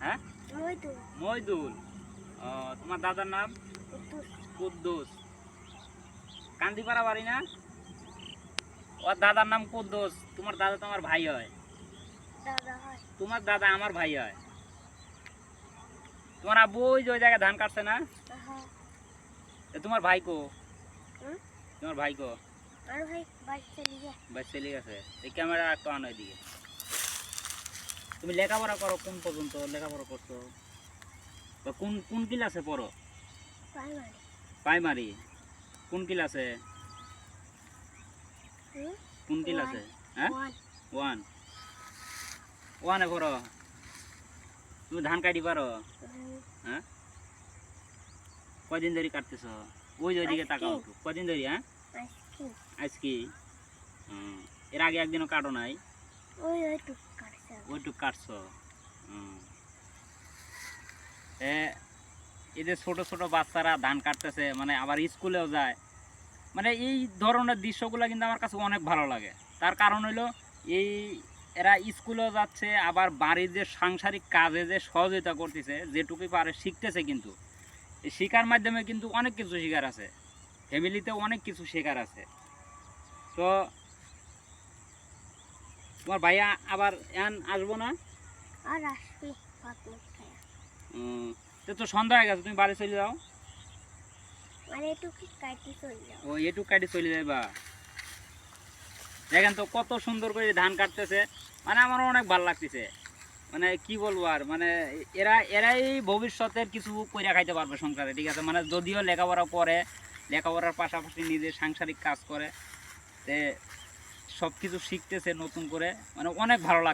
হ্যাঁ মইদুল। তোমার দাদার নাম কুদ্দুস। কান্দিপাড়া বাড়ি না? ওর দাদার নাম কুদ্দুস। তোমার দাদা তোমার ভাই হয়? তোমার দাদা আমার ভাই হয়। তোমার আব্বু ওই যে ওই জায়গায় ধান কাটছে না? তোমার ভাই কো? তোমার ভাই কো? ভাই চলে গেছে। এই ক্যামেরা একটু আনো এদিকে। তুমি লেখাপড়া করো কোন পর্যন্ত লেখাপড়া করছো? কোন কোন ক্লাসে পড়ো? প্রাইমারি। কোন ক্লাসে? কোন ক্লাসে? হ্যাঁ, ওয়ান। ওয়ানে পড়ো। তুমি ধান কাটি পারো? হ্যাঁ, কদিন ধরে কাটতেছ? ওই যে ওইদিকে তাকাও একটু। কদিন ধরে? হ্যাঁ, আজকে। এর আগে একদিনও কাটো নাই? ওইটুক কাটছো। এই যে ছোট ছোট বাচ্চারা ধান কাটতেছে, মানে আবার স্কুলেও যায়, মানে এই ধরনের দৃশ্যগুলো কিন্তু আমার কাছে অনেক ভালো লাগে। তার কারণ হলো এই এরা স্কুলেও যাচ্ছে, আবার বাড়ির যে সাংসারিক কাজে যে সহযোগিতা করতেছে, যেটুকুই পারে শিখতেছে। কিন্তু এই শেখার মাধ্যমে কিন্তু অনেক কিছু শেখার আছে, ফ্যামিলিতে অনেক কিছু শেখার আছে। তো তোমার ভাইয়া আবার এখন আসবো না? তো সন্ধ্যা হয়ে গেছে, তুমি বাড়ি চলে যাও। ও এটুক কাটি চলে যাবা। দেখেন তো কত সুন্দর করে ধান কাটতেছে, মানে আমার অনেক ভালো লাগতেছে। মানে কি বলবো আর, মানে এরাই ভবিষ্যতের কিছু কইরা খাইতে পারবে সংসারে, ঠিক আছে? মানে যদিও লেখাপড়া করে, লেখাপড়ার পাশাপাশি নিজের সাংসারিক কাজ করে, তে সব কিছু শিখতেছে নতুন করে, মানে অনেক ভালো লাগছে।